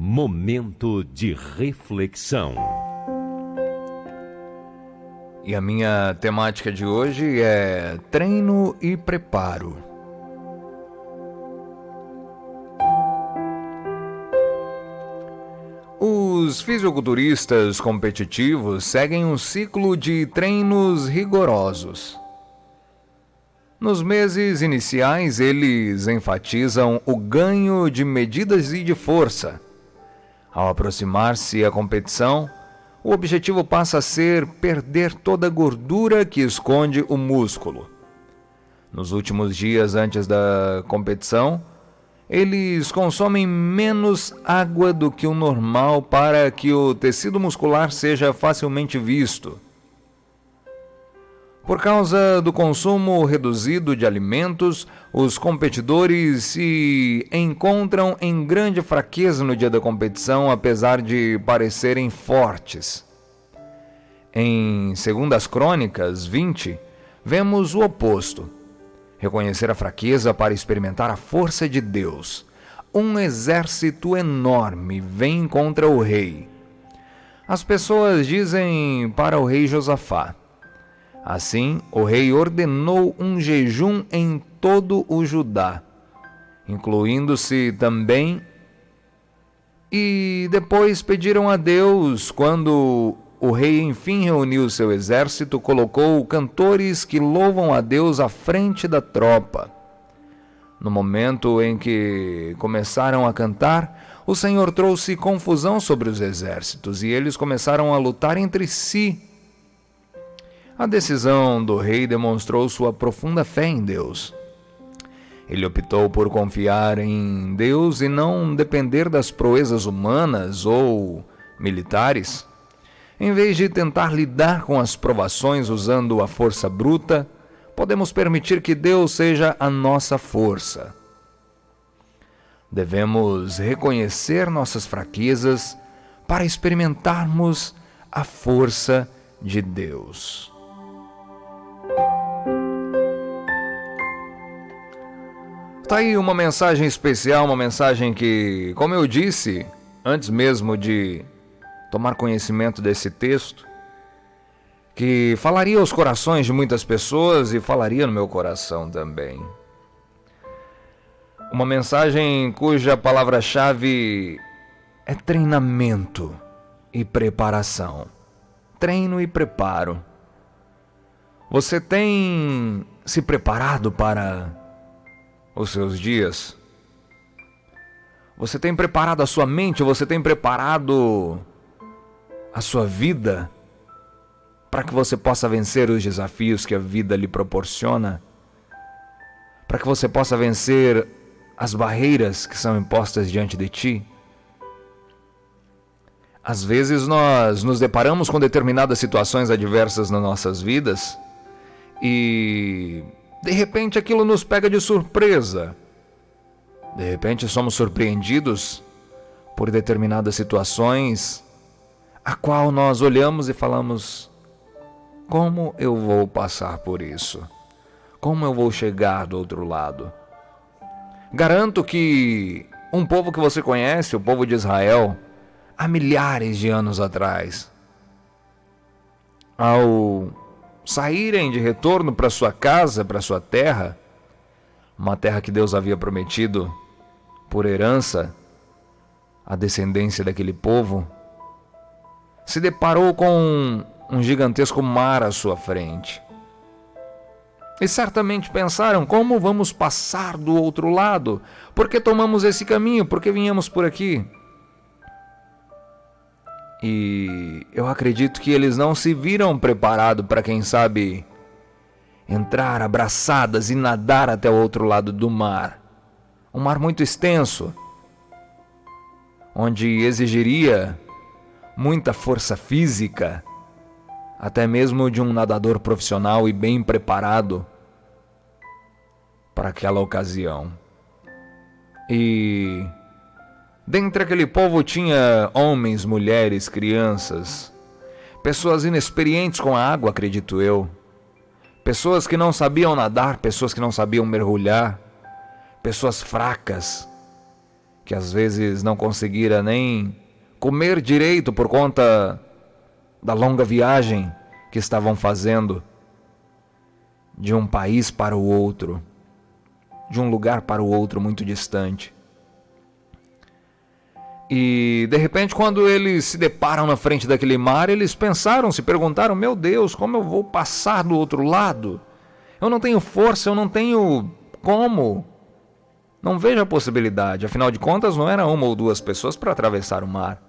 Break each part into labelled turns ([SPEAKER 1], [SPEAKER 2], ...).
[SPEAKER 1] Momento de reflexão.
[SPEAKER 2] E a minha temática de hoje é treino e preparo. Os fisiculturistas competitivos seguem um ciclo de treinos rigorosos. Nos meses iniciais, eles enfatizam o ganho de medidas e de força. Ao aproximar-se a competição, o objetivo passa a ser perder toda a gordura que esconde o músculo. Nos últimos dias antes da competição, eles consomem menos água do que o normal para que o tecido muscular seja facilmente visto. Por causa do consumo reduzido de alimentos, os competidores se encontram em grande fraqueza no dia da competição, apesar de parecerem fortes. Em 2 Crônicas 20, vemos o oposto. Reconhecer a fraqueza para experimentar a força de Deus. Um exército enorme vem contra o rei. As pessoas dizem para o rei Josafá. Assim, o rei ordenou um jejum em todo o Judá, incluindo-se também, e depois pediram a Deus. Quando o rei enfim reuniu seu exército, colocou cantores que louvam a Deus à frente da tropa. No momento em que começaram a cantar, o Senhor trouxe confusão sobre os exércitos e eles começaram a lutar entre si. A decisão do rei demonstrou sua profunda fé em Deus. Ele optou por confiar em Deus e não depender das proezas humanas ou militares. Em vez de tentar lidar com as provações usando a força bruta, podemos permitir que Deus seja a nossa força. Devemos reconhecer nossas fraquezas para experimentarmos a força de Deus. Tá aí uma mensagem especial, uma mensagem que, como eu disse, antes mesmo de tomar conhecimento desse texto, que falaria aos corações de muitas pessoas e falaria no meu coração também. Uma mensagem cuja palavra-chave é treinamento e preparação. Treino e preparo. Você tem se preparado para os seus dias? Você tem preparado a sua mente? Você tem preparado a sua vida para que você possa vencer os desafios que a vida lhe proporciona? Para que você possa vencer as barreiras que são impostas diante de ti? Às vezes nós nos deparamos com determinadas situações adversas nas nossas vidas e de repente aquilo nos pega de surpresa. De repente somos surpreendidos por determinadas situações a qual nós olhamos e falamos: como eu vou passar por isso? Como eu vou chegar do outro lado? Garanto que um povo que você conhece, o povo de Israel, há milhares de anos atrás, ao saírem de retorno para sua casa, para sua terra, uma terra que Deus havia prometido por herança à descendência daquele povo, se deparou com um gigantesco mar à sua frente. E certamente pensaram: como vamos passar do outro lado? Por que tomamos esse caminho? Por que viemos por aqui? E eu acredito que eles não se viram preparados para, quem sabe, entrar abraçadas e nadar até o outro lado do mar. Um mar muito extenso, onde exigiria muita força física, até mesmo de um nadador profissional e bem preparado para aquela ocasião. E dentre aquele povo tinha homens, mulheres, crianças, pessoas inexperientes com a água, acredito eu, pessoas que não sabiam nadar, pessoas que não sabiam mergulhar, pessoas fracas, que às vezes não conseguira nem comer direito por conta da longa viagem que estavam fazendo de um país para o outro, de um lugar para o outro muito distante. E de repente, quando eles se deparam na frente daquele mar, eles pensaram, se perguntaram: meu Deus, como eu vou passar do outro lado? Eu não tenho força, eu não tenho como. Não vejo a possibilidade. Afinal de contas, não era uma ou duas pessoas para atravessar o mar.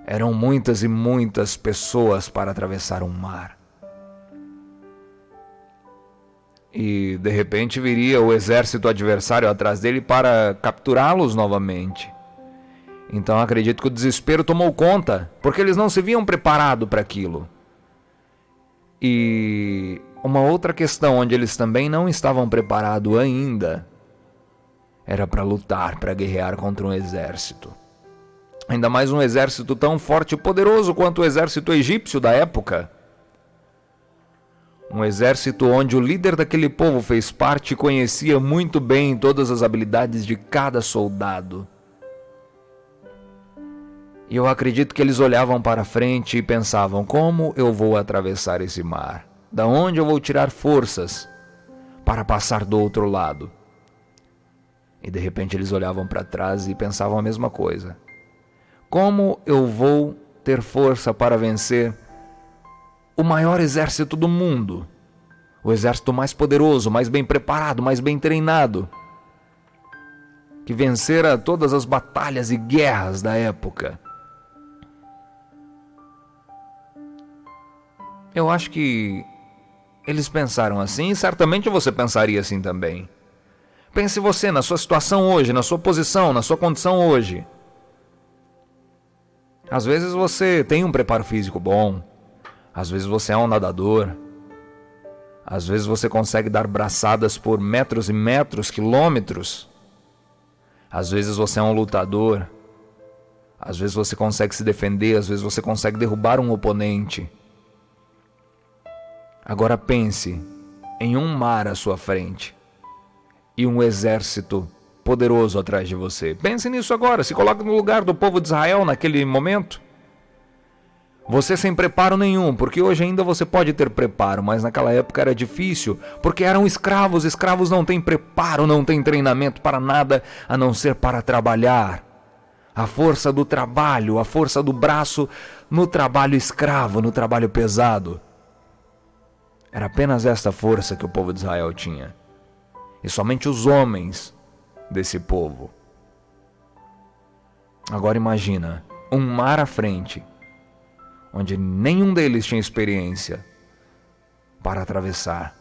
[SPEAKER 2] Eram muitas e muitas pessoas para atravessar um mar. E de repente viria o exército adversário atrás dele para capturá-los novamente. Então acredito que o desespero tomou conta, porque eles não se viam preparados para aquilo. E uma outra questão onde eles também não estavam preparados ainda era para lutar, para guerrear contra um exército. Ainda mais um exército tão forte e poderoso quanto o exército egípcio da época. Um exército onde o líder daquele povo fez parte e conhecia muito bem todas as habilidades de cada soldado. E eu acredito que eles olhavam para frente e pensavam: como eu vou atravessar esse mar? Da onde eu vou tirar forças para passar do outro lado? E de repente eles olhavam para trás e pensavam a mesma coisa: como eu vou ter força para vencer o maior exército do mundo? O exército mais poderoso, mais bem preparado, mais bem treinado, que vencera todas as batalhas e guerras da época. Eu acho que eles pensaram assim, e certamente você pensaria assim também. Pense você na sua situação hoje, na sua posição, na sua condição hoje. Às vezes você tem um preparo físico bom, às vezes você é um nadador, às vezes você consegue dar braçadas por metros e metros, quilômetros. Às vezes você é um lutador, às vezes você consegue se defender, às vezes você consegue derrubar um oponente. Agora pense em um mar à sua frente e um exército poderoso atrás de você. Pense nisso agora, se coloque no lugar do povo de Israel naquele momento. Você sem preparo nenhum, porque hoje ainda você pode ter preparo, mas naquela época era difícil, porque eram escravos. Escravos não têm preparo, não têm treinamento para nada, a não ser para trabalhar. A força do trabalho, a força do braço no trabalho escravo, no trabalho pesado. Era apenas esta força que o povo de Israel tinha. E somente os homens desse povo. Agora imagina, um mar à frente, onde nenhum deles tinha experiência para atravessar.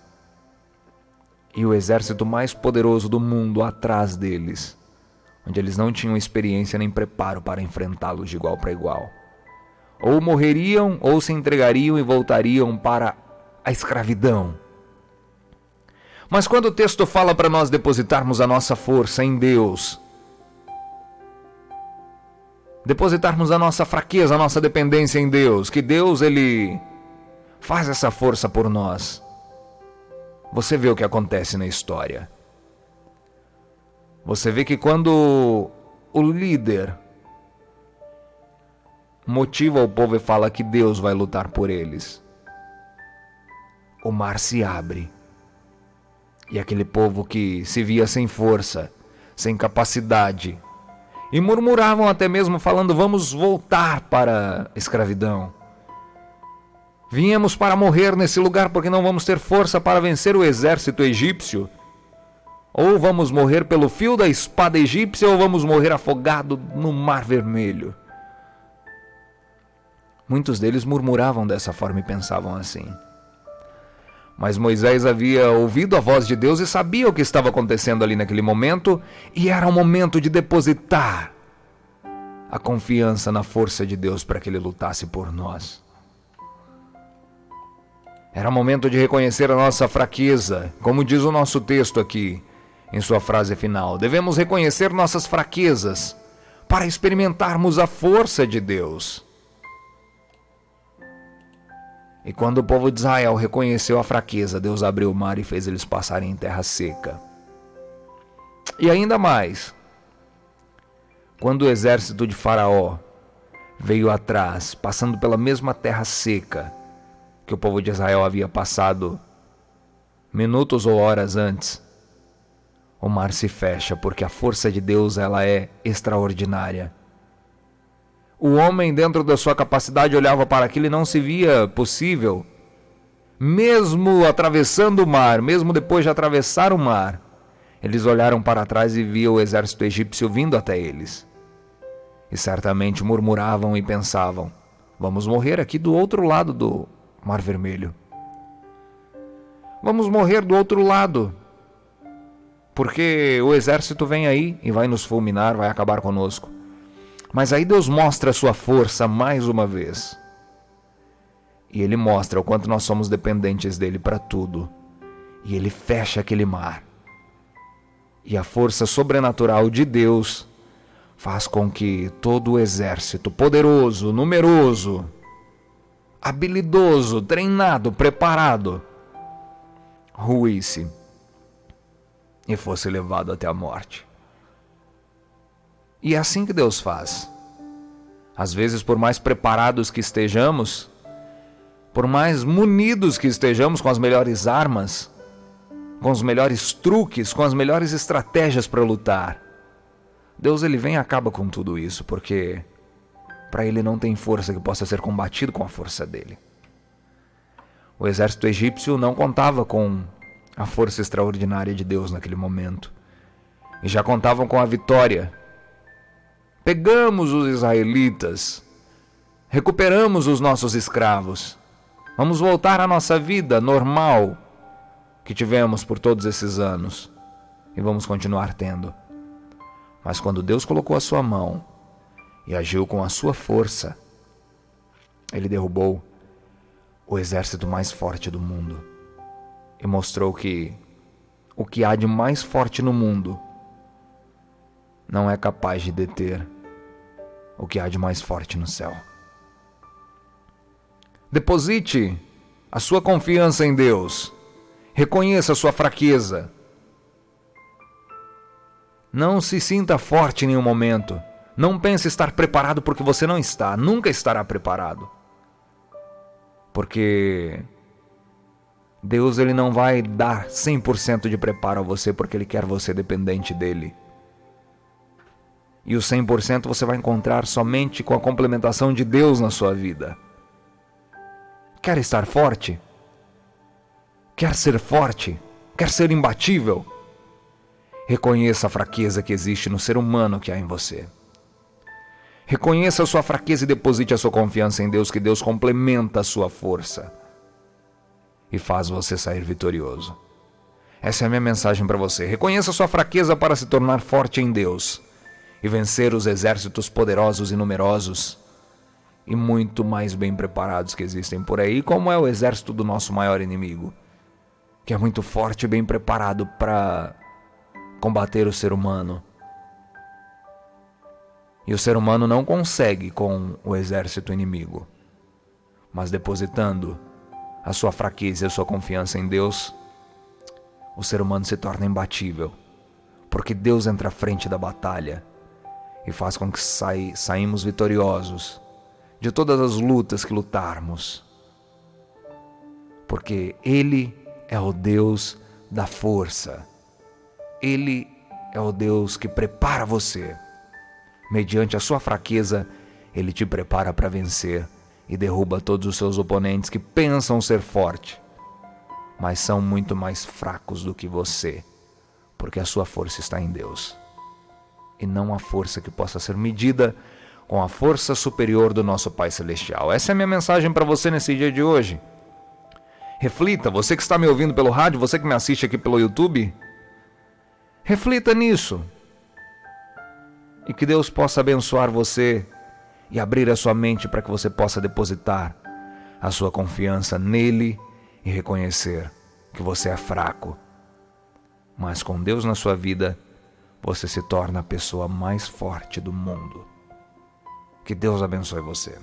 [SPEAKER 2] E o exército mais poderoso do mundo atrás deles, onde eles não tinham experiência nem preparo para enfrentá-los de igual para igual. Ou morreriam, ou se entregariam e voltariam para a escravidão. Mas quando o texto fala para nós depositarmos a nossa força em Deus, depositarmos a nossa fraqueza, a nossa dependência em Deus, que Deus, Ele faz essa força por nós. Você vê o que acontece na história. Você vê que quando o líder motiva o povo e fala que Deus vai lutar por eles, o mar se abre. E aquele povo que se via sem força, sem capacidade, e murmuravam até mesmo falando: vamos voltar para a escravidão. Viemos para morrer nesse lugar porque não vamos ter força para vencer o exército egípcio. Ou vamos morrer pelo fio da espada egípcia, ou vamos morrer afogado no Mar Vermelho. Muitos deles murmuravam dessa forma e pensavam assim. Mas Moisés havia ouvido a voz de Deus e sabia o que estava acontecendo ali naquele momento, e era o momento de depositar a confiança na força de Deus para que Ele lutasse por nós. Era o momento de reconhecer a nossa fraqueza, como diz o nosso texto aqui, em sua frase final. Devemos reconhecer nossas fraquezas para experimentarmos a força de Deus. E quando o povo de Israel reconheceu a fraqueza, Deus abriu o mar e fez eles passarem em terra seca. E ainda mais, Quando o exército de Faraó veio atrás, passando pela mesma terra seca que o povo de Israel havia passado minutos ou horas antes, o mar se fecha, porque a força de Deus ela é extraordinária. O homem, dentro da sua capacidade, olhava para aquilo e não se via possível. Mesmo atravessando o mar, mesmo depois de atravessar o mar, eles olharam para trás e viam o exército egípcio vindo até eles. E certamente murmuravam e pensavam: vamos morrer aqui do outro lado do Mar Vermelho. Vamos morrer do outro lado, porque o exército vem aí e vai nos fulminar, vai acabar conosco. Mas aí Deus mostra a sua força mais uma vez. E Ele mostra o quanto nós somos dependentes dEle para tudo. E Ele fecha aquele mar. E a força sobrenatural de Deus faz com que todo o exército poderoso, numeroso, habilidoso, treinado, preparado, ruísse e fosse levado até a morte. E é assim que Deus faz. Às vezes, por mais preparados que estejamos, por mais munidos que estejamos com as melhores armas, com os melhores truques, com as melhores estratégias para lutar, Deus ele vem e acaba com tudo isso, porque para Ele não tem força que possa ser combatido com a força dele. O exército egípcio não contava com a força extraordinária de Deus naquele momento. E já contavam com a vitória. Pegamos os israelitas, recuperamos os nossos escravos, vamos voltar à nossa vida normal que tivemos por todos esses anos e vamos continuar tendo. Mas quando Deus colocou a sua mão e agiu com a sua força, Ele derrubou o exército mais forte do mundo e mostrou que o que há de mais forte no mundo não é capaz de deter o que há de mais forte no céu. Deposite a sua confiança em Deus. Reconheça a sua fraqueza. Não se sinta forte em nenhum momento. Não pense estar preparado, porque você não está. Nunca estará preparado. Porque Deus ele não vai dar 100% de preparo a você, porque Ele quer você dependente dEle. E o 100% você vai encontrar somente com a complementação de Deus na sua vida. Quer estar forte? Quer ser forte? Quer ser imbatível? Reconheça a fraqueza que existe no ser humano que há em você. Reconheça a sua fraqueza e deposite a sua confiança em Deus, que Deus complementa a sua força e faz você sair vitorioso. Essa é a minha mensagem para você. Reconheça a sua fraqueza para se tornar forte em Deus e vencer os exércitos poderosos e numerosos e muito mais bem preparados que existem por aí, como é o exército do nosso maior inimigo, que é muito forte e bem preparado para combater o ser humano. E o ser humano não consegue com o exército inimigo, mas depositando a sua fraqueza e a sua confiança em Deus, o ser humano se torna imbatível, porque Deus entra à frente da batalha e faz com que saímos vitoriosos de todas as lutas que lutarmos, porque Ele é o Deus da força. Ele é o Deus que prepara você. Mediante a sua fraqueza, Ele te prepara para vencer e derruba todos os seus oponentes que pensam ser forte, mas são muito mais fracos do que você, porque a sua força está em Deus. E não a força que possa ser medida com a força superior do nosso Pai Celestial. Essa é a minha mensagem para você nesse dia de hoje. Reflita, você que está me ouvindo pelo rádio, você que me assiste aqui pelo YouTube, reflita nisso. E que Deus possa abençoar você e abrir a sua mente para que você possa depositar a sua confiança nele e reconhecer que você é fraco. Mas com Deus na sua vida, você se torna a pessoa mais forte do mundo. Que Deus abençoe você.